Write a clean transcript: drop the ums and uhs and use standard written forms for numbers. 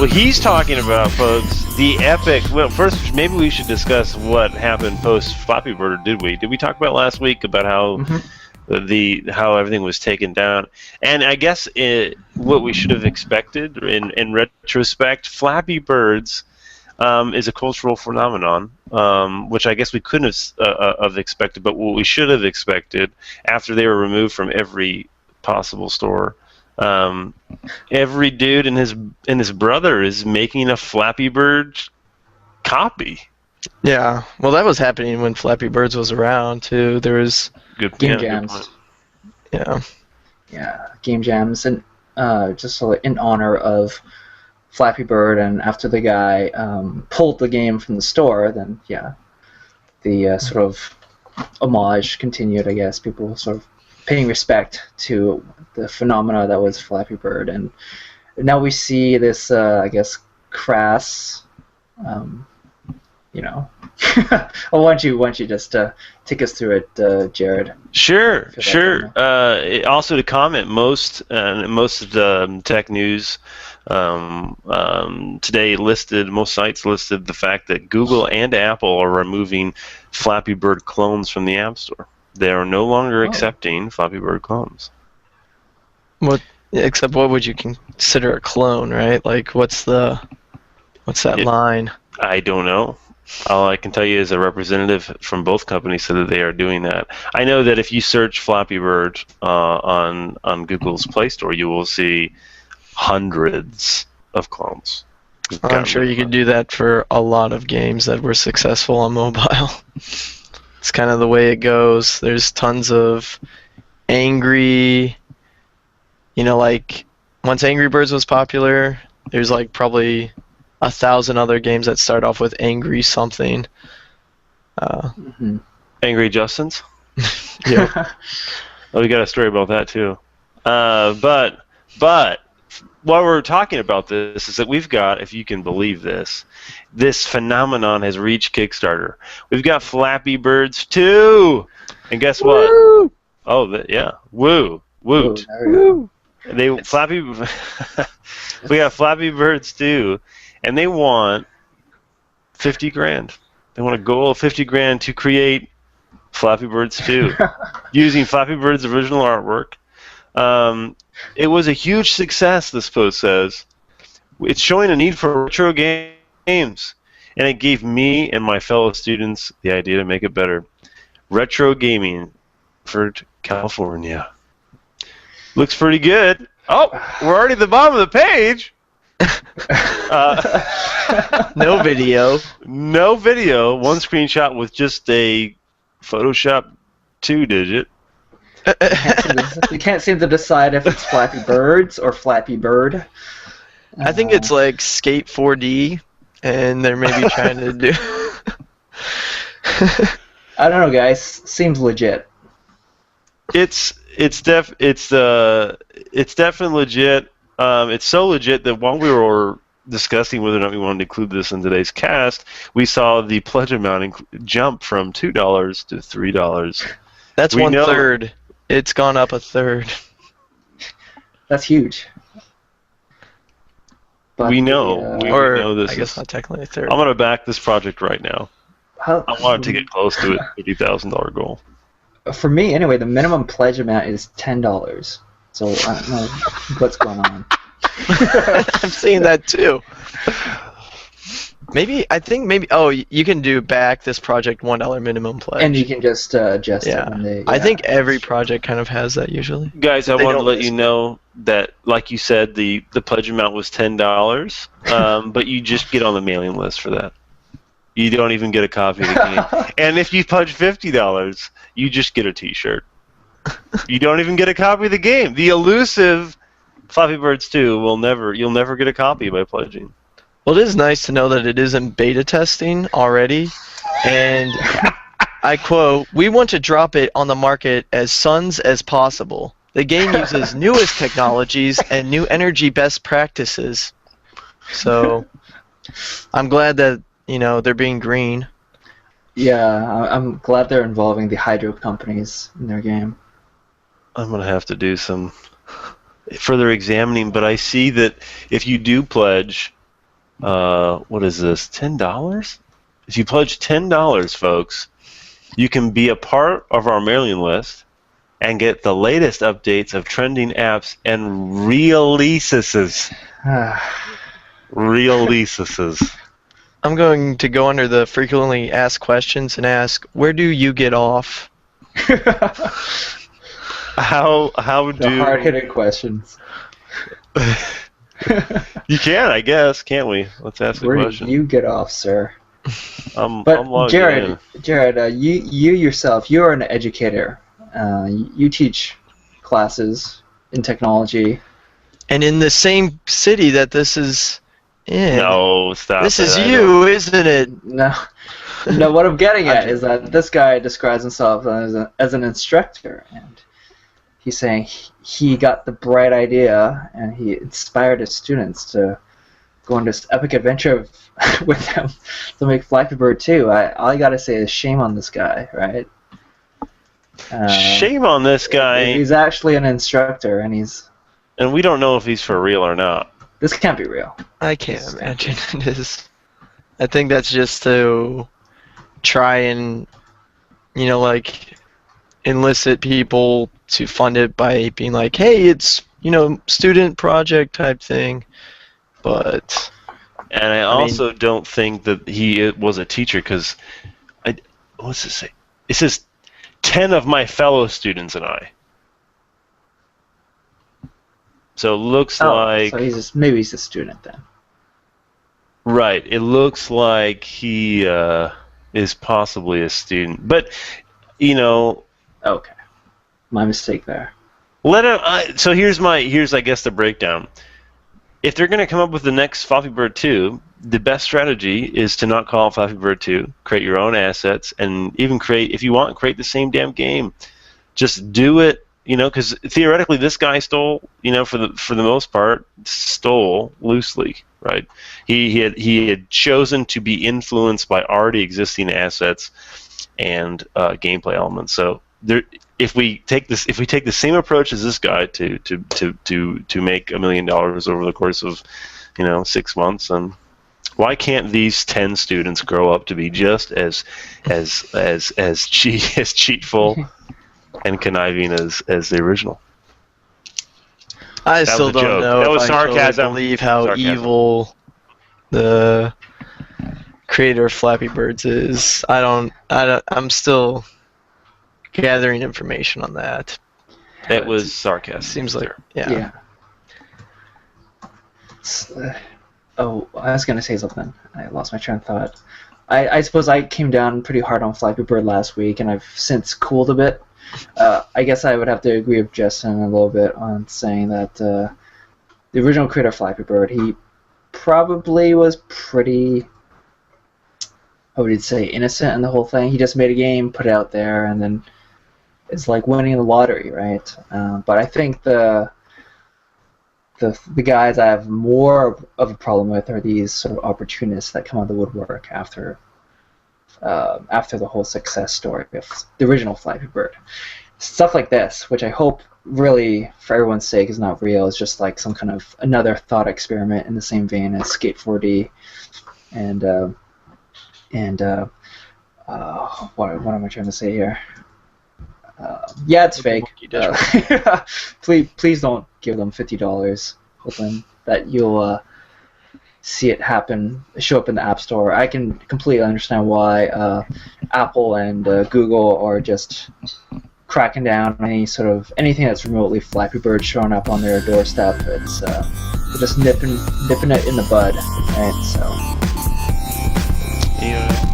Well, he's talking about, folks, the epic. Well, first, maybe we should discuss what happened post Flappy Bird. Did we? Did we talk about last week about how how everything was taken down? And I guess what we should have expected in retrospect, Flappy Birds is a cultural phenomenon, which I guess we couldn't have expected. But what we should have expected after they were removed from every possible store. Every dude and his brother is making a Flappy Bird copy. Yeah, well, that was happening when Flappy Birds was around too. There was game jams. Yeah, game jams, and just so in honor of Flappy Bird, and after the guy pulled the game from the store, then the sort of homage continued. I guess people sort of paying respect to the phenomena that was Flappy Bird, and now we see this, I guess, crass, Well, why don't you just take us through it, Jared? Sure. Also, to comment, most of the tech news today most sites listed the fact that Google and Apple are removing Flappy Bird clones from the App Store. They are no longer accepting Flappy Bird clones. Except what would you consider a clone, right? Like, what's that line? I don't know. All I can tell you is a representative from both companies said that they are doing that. I know that if you search Flappy Bird on Google's Play Store, you will see hundreds of clones. I'm sure you could do that for a lot of games that were successful on mobile. It's kind of the way it goes. There's tons of angry, like once Angry Birds was popular, there's like probably 1,000 other games that start off with angry something. Angry Justins? Yeah. Oh, we got a story about that too. But while we're talking about this is that we've got, if you can believe this phenomenon has reached Kickstarter. We've got Flappy Birds 2! And guess what? Woo! Woo! Woot! Woo! We got Flappy Birds 2, and they want $50,000. They want a goal of $50,000 to create Flappy Birds 2 using Flappy Birds' original artwork. It was a huge success, this post says. It's showing a need for retro games, and it gave me and my fellow students the idea to make it better. Retro gaming for California. Looks pretty good. Oh, we're already at the bottom of the page. No video. No video. One screenshot with just a Photoshop 2-digit. You can't seem to decide if it's Flappy Birds or Flappy Bird. I think it's like Skate 4D, and they're maybe trying to do... I don't know, guys. Seems legit. It's definitely legit. It's so legit that while we were discussing whether or not we wanted to include this in today's cast, we saw the pledge amount jump from $2 to $3. That's 1/3. It's gone up 1/3. That's huge. But we know. We know this. I guess not technically 1/3. I'm going to back this project right now. I want it to get close to a $50,000 goal. For me, anyway, the minimum pledge amount is $10. So I don't know what's going on. I'm seeing that too. I think maybe. Oh, you can do back this project $1 minimum pledge. And you can just adjust it when they. I think every project kind of has that usually. Guys, I want to let you know that, like you said, the pledge amount was $10, but you just get on the mailing list for that. You don't even get a copy of the game. And if you pledge $50, you just get a T-shirt. You don't even get a copy of the game. The elusive Flappy Birds 2 you'll never get a copy by pledging. Well, it is nice to know that it is in beta testing already, and I quote, "We want to drop it on the market as soon as possible. The game uses newest technologies and new energy best practices." So, I'm glad that they're being green. Yeah, I'm glad they're involving the hydro companies in their game. I'm gonna have to do some further examining, but I see that if you do pledge what is this? $10? If you pledge $10, folks, you can be a part of our mailing list and get the latest updates of trending apps and releases. Releases. I'm going to go under the frequently asked questions and ask, where do you get off? How The do hard-hitting questions. you can, I guess, can't we? Let's ask the Where question. do you get off, sir? I'm But logged Jared, in. you yourself, you're an educator. You teach classes in technology. And in the same city that this is in. No, stop. This it. is I you, isn't it? No, no. What I'm getting at is that this guy describes himself as an instructor, and he's saying he got the bright idea and he inspired his students to go on this epic adventure with them to make Flappy Bird 2. All I gotta say is shame on this guy, right? Shame on this guy. He's actually an instructor, and And we don't know if he's for real or not. this can't be real. I can't imagine it is. I think that's just to try and, like, enlist people to fund it by being like, hey, it's, student project type thing. But... And I also don't think that he was a teacher because, what's this say? It says 10 of my fellow students and I. So it looks like... So maybe he's a student then. Right. It looks like he is possibly a student. But, Okay. My mistake there. let him... so here's I guess, the breakdown. If they're going to come up with the next Flappy Bird 2, the best strategy is to not call it Flappy Bird 2. Create your own assets, and even create the same damn game. Just do it, because theoretically this guy stole, for the most part, stole loosely, right? He had chosen to be influenced by already existing assets and gameplay elements. So if we take the same approach as this guy to make $1 million over the course of 6 months, and why can't these 10 students grow up to be just as cheatful and conniving as the original? I still was a don't joke. know That if was I sarcasm. totally believe how Sarcasm. evil the creator of Flappy Birds is. I'm still gathering information on that. It was sarcasm. Seems like, Yeah. Oh, I was going to say something. I lost my train of thought. I suppose I came down pretty hard on Flappy Bird last week, and I've since cooled a bit. I guess I would have to agree with Justin a little bit on saying that the original creator of Flappy Bird, he probably was pretty, how would you say, innocent in the whole thing. He just made a game, put it out there, and then it's like winning the lottery, right? But I think the guys I have more of a problem with are these sort of opportunists that come out of the woodwork after the whole success story of the original Flappy Bird. Stuff like this, which I hope really, for everyone's sake, is not real. It's just like some kind of another thought experiment in the same vein as Skate 4D and what am I trying to say here? Yeah, it's fake. Please don't give them $50, hoping that you'll see it show up in the App Store. I can completely understand why Apple and Google are just cracking down on anything that's remotely Flappy Bird showing up on their doorstep. It's they're just nipping it in the bud, right? So. Yeah.